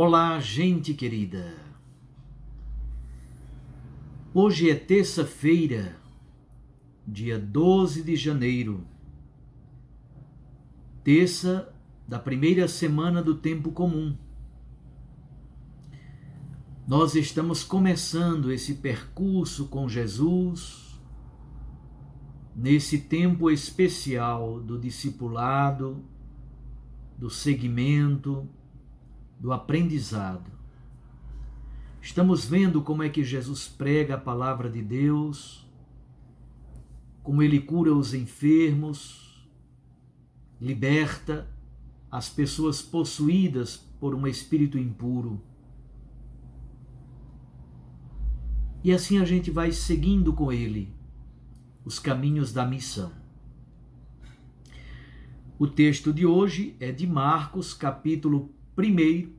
Olá, gente querida. Hoje é terça-feira, dia 12 de janeiro, terça da primeira semana do tempo comum. Nós estamos começando esse percurso com Jesus, nesse tempo especial do discipulado, do seguimento, do aprendizado. Estamos vendo como é que Jesus prega a palavra de Deus, como ele cura os enfermos, liberta as pessoas possuídas por um espírito impuro. E assim a gente vai seguindo com ele os caminhos da missão. O texto de hoje é de Marcos, capítulo 1,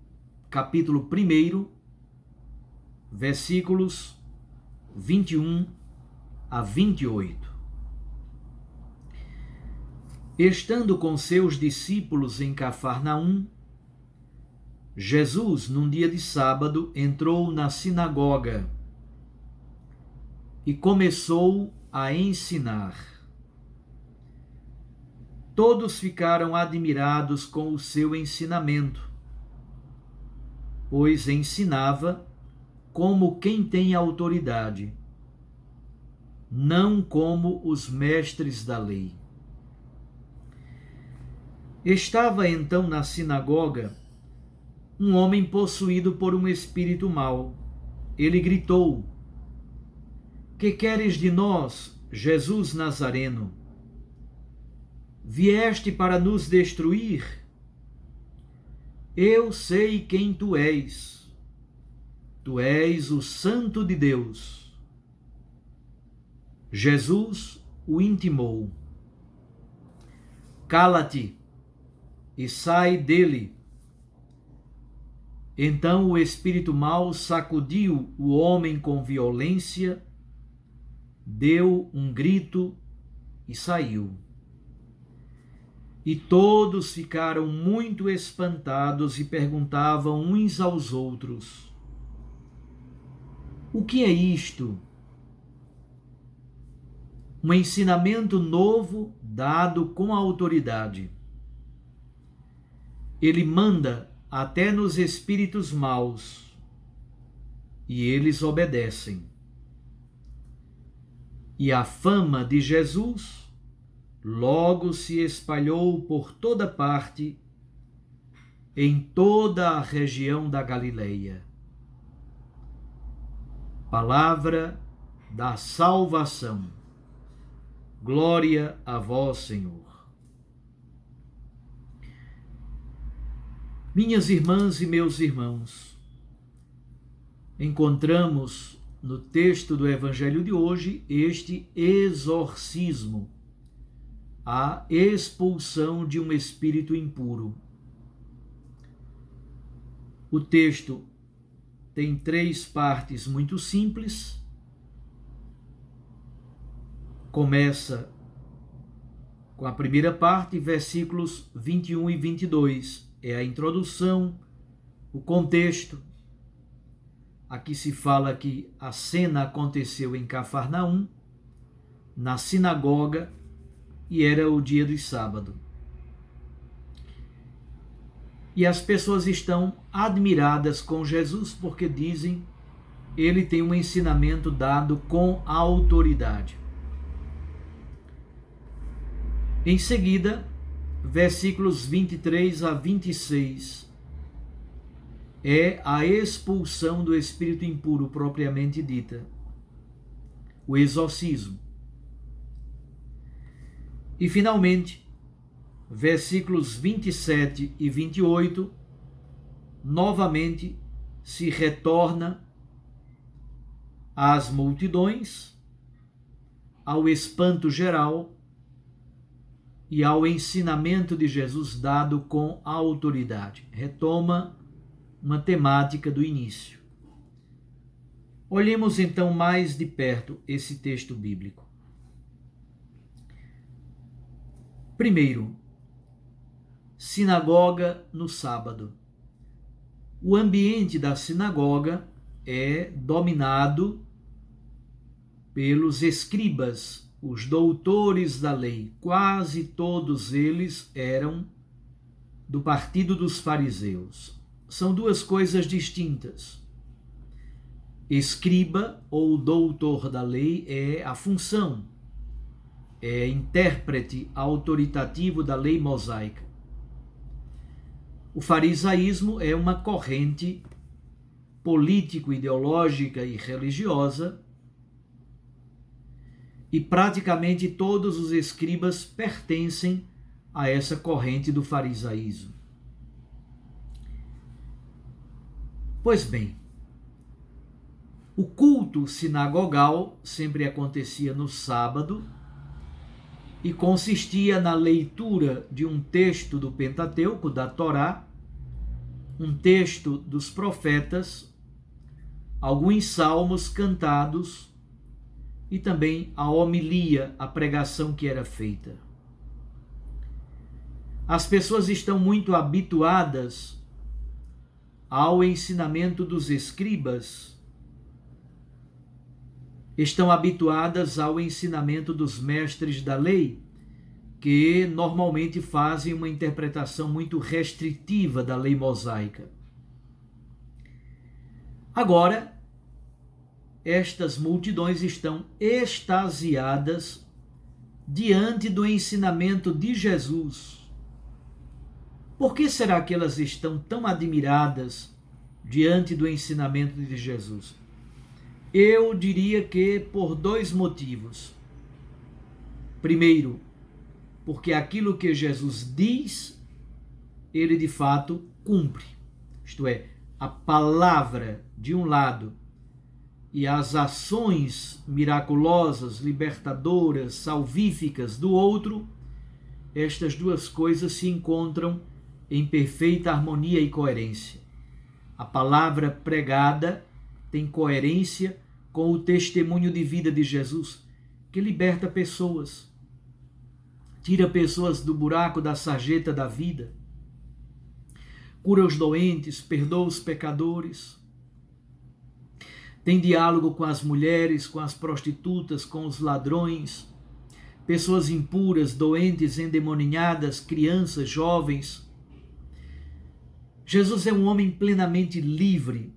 versículos 21 a 28. Estando com seus discípulos em Cafarnaum, Jesus, num dia de sábado, entrou na sinagoga e começou a ensinar. Todos ficaram admirados com o seu ensinamento, pois ensinava como quem tem autoridade, não como os mestres da lei. Estava então na sinagoga um homem possuído por um espírito mau. Ele gritou: "Que queres de nós, Jesus Nazareno? Vieste para nos destruir? Eu sei quem tu és. Tu és o Santo de Deus." Jesus o intimou: "Cala-te e sai dele." Então o espírito mau sacudiu o homem com violência, deu um grito e saiu. E todos ficaram muito espantados e perguntavam uns aos outros: "O que é isto?" Um ensinamento novo dado com autoridade. Ele manda até nos espíritos maus e eles obedecem. E a fama de Jesus logo se espalhou por toda parte, em toda a região da Galileia. Palavra da salvação. Glória a vós, Senhor. Minhas irmãs e meus irmãos, encontramos no texto do Evangelho de hoje este exorcismo, a expulsão de um espírito impuro. O texto tem 3 partes muito simples. Começa com a primeira parte, versículos 21 e 22. É a introdução, o contexto. Aqui se fala que a cena aconteceu em Cafarnaum, na sinagoga, e era o dia do sábado. E as pessoas estão admiradas com Jesus porque dizem ele tem um ensinamento dado com autoridade. Em seguida, versículos 23 a 26, é a expulsão do espírito impuro propriamente dita, o exorcismo. E finalmente, versículos 27 e 28, novamente se retorna às multidões, ao espanto geral e ao ensinamento de Jesus dado com autoridade. Retoma uma temática do início. Olhemos então mais de perto esse texto bíblico. Primeiro, sinagoga no sábado. o ambiente da sinagoga é dominado pelos escribas, os doutores da lei. Quase todos eles eram do partido dos fariseus. São duas coisas distintas. Escriba ou doutor da lei é a função, é intérprete autoritativo da lei mosaica. O farisaísmo é uma corrente político-ideológica e religiosa, e praticamente todos os escribas pertencem a essa corrente do farisaísmo. Pois bem, o culto sinagogal sempre acontecia no sábado e consistia na leitura de um texto do Pentateuco, da Torá, um texto dos profetas, alguns salmos cantados e também a homilia, a pregação que era feita. As pessoas estão muito habituadas ao ensinamento dos escribas, estão habituadas ao ensinamento dos mestres da lei, que normalmente fazem uma interpretação muito restritiva da lei mosaica. Agora, estas multidões estão extasiadas diante do ensinamento de Jesus. Por que será que elas estão tão admiradas diante do ensinamento de Jesus? Eu diria que por dois motivos. Primeiro, porque aquilo que Jesus diz, ele de fato cumpre. Isto é, a palavra de um lado e as ações miraculosas, libertadoras, salvíficas do outro, estas duas coisas se encontram em perfeita harmonia e coerência. A palavra pregada tem coerência com o testemunho de vida de Jesus, que liberta pessoas, tira pessoas do buraco da sarjeta da vida, cura os doentes, perdoa os pecadores, tem diálogo com as mulheres, com as prostitutas, com os ladrões, pessoas impuras, doentes, endemoninhadas, crianças, jovens. Jesus é um homem plenamente livre,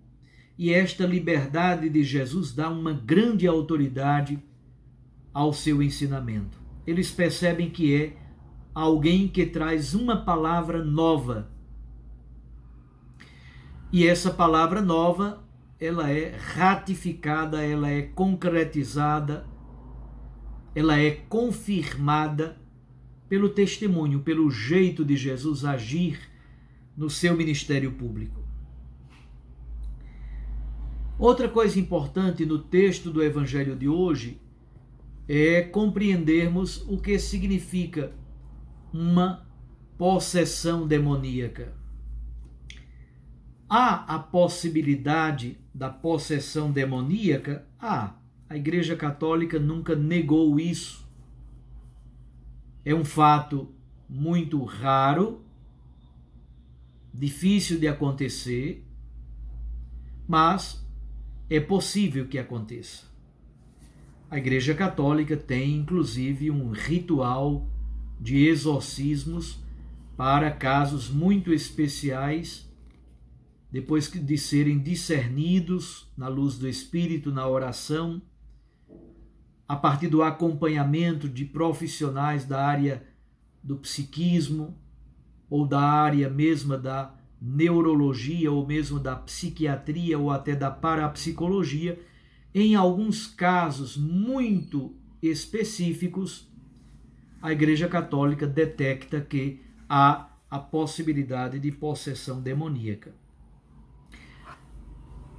e esta liberdade de Jesus dá uma grande autoridade ao seu ensinamento. Eles percebem que é alguém que traz uma palavra nova. E essa palavra nova, ela é ratificada, ela é concretizada, ela é confirmada pelo testemunho, pelo jeito de Jesus agir no seu ministério público. Outra coisa importante no texto do Evangelho de hoje é compreendermos o que significa uma possessão demoníaca. Há a possibilidade da possessão demoníaca? Há. A Igreja Católica nunca negou isso. É um fato muito raro, difícil de acontecer, mas é possível que aconteça. A Igreja Católica tem, inclusive, um ritual de exorcismos para casos muito especiais, depois de serem discernidos na luz do Espírito, na oração, a partir do acompanhamento de profissionais da área do psiquismo ou da área mesma da neurologia ou mesmo da psiquiatria ou até da parapsicologia. Em alguns casos muito específicos, a Igreja Católica detecta que há a possibilidade de possessão demoníaca.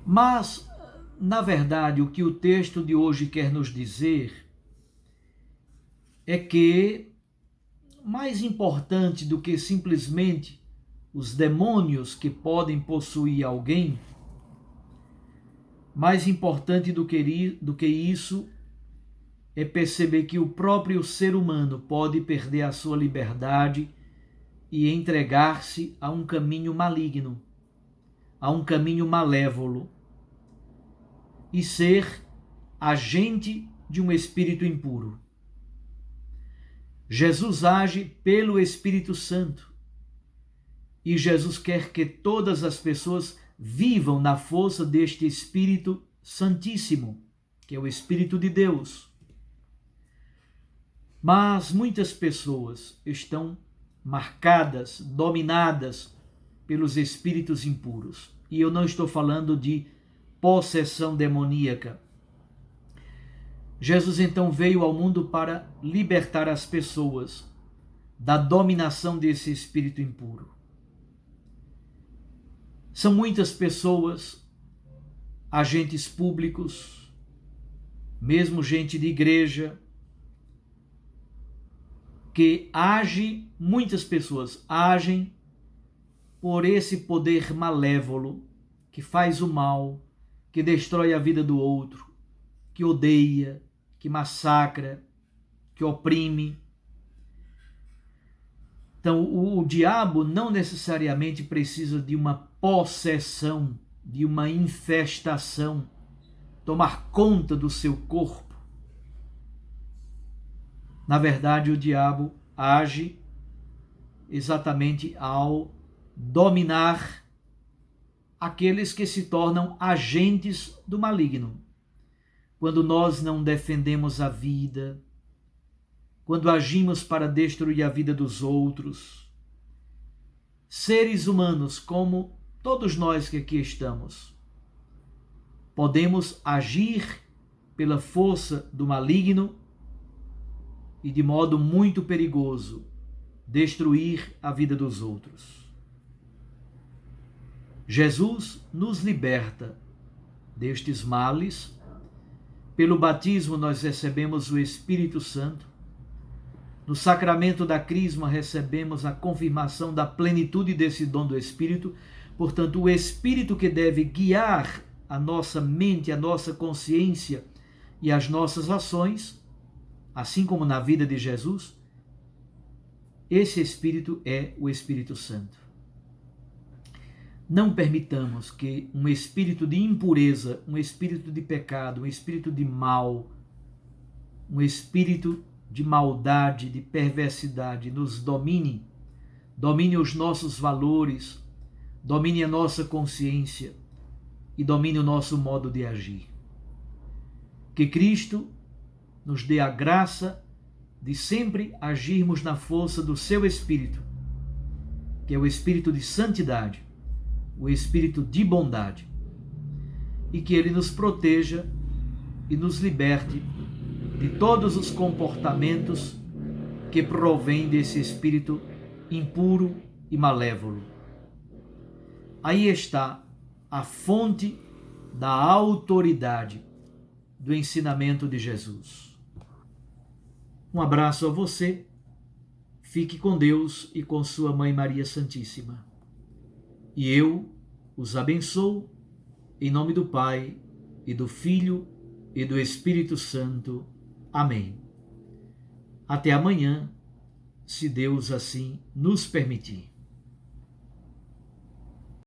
Mas, na verdade, o que o texto de hoje quer nos dizer é que, mais importante do que simplesmente os demônios que podem possuir alguém, mais importante do que isso é perceber que o próprio ser humano pode perder a sua liberdade e entregar-se a um caminho maligno, a um caminho malévolo e ser agente de um espírito impuro. Jesus age pelo Espírito Santo e Jesus quer que todas as pessoas vivam na força deste Espírito Santíssimo, que é o Espírito de Deus. Mas muitas pessoas estão marcadas, dominadas pelos espíritos impuros. E eu não estou falando de possessão demoníaca. Jesus então veio ao mundo para libertar as pessoas da dominação desse espírito impuro. São muitas pessoas, agentes públicos, mesmo gente de igreja, que muitas pessoas agem por esse poder malévolo que faz o mal, que destrói a vida do outro, que odeia, que massacra, que oprime. Então, o diabo não necessariamente precisa de uma possessão, de uma infestação, tomar conta do seu corpo. Na verdade, o diabo age exatamente ao dominar aqueles que se tornam agentes do maligno. Quando nós não defendemos a vida, quando agimos para destruir a vida dos outros, seres humanos como todos nós que aqui estamos, podemos agir pela força do maligno e de modo muito perigoso destruir a vida dos outros. Jesus nos liberta destes males. Pelo batismo nós recebemos o Espírito Santo. No sacramento da crisma recebemos a confirmação da plenitude desse dom do Espírito. Portanto, o Espírito que deve guiar a nossa mente, a nossa consciência e as nossas ações, assim como na vida de Jesus, esse Espírito é o Espírito Santo. Não permitamos que um espírito de impureza, um espírito de pecado, um espírito de mal, um espírito de maldade, de perversidade nos domine os nossos valores, domine a nossa consciência e domine o nosso modo de agir. Que Cristo nos dê a graça de sempre agirmos na força do seu Espírito, que é o Espírito de santidade, o Espírito de bondade, e que Ele nos proteja e nos liberte de todos os comportamentos que provêm desse espírito impuro e malévolo. Aí está a fonte da autoridade do ensinamento de Jesus. Um abraço a você, fique com Deus e com sua Mãe Maria Santíssima. E eu os abençoo em nome do Pai, e do Filho, e do Espírito Santo. Amém. Até amanhã, se Deus assim nos permitir.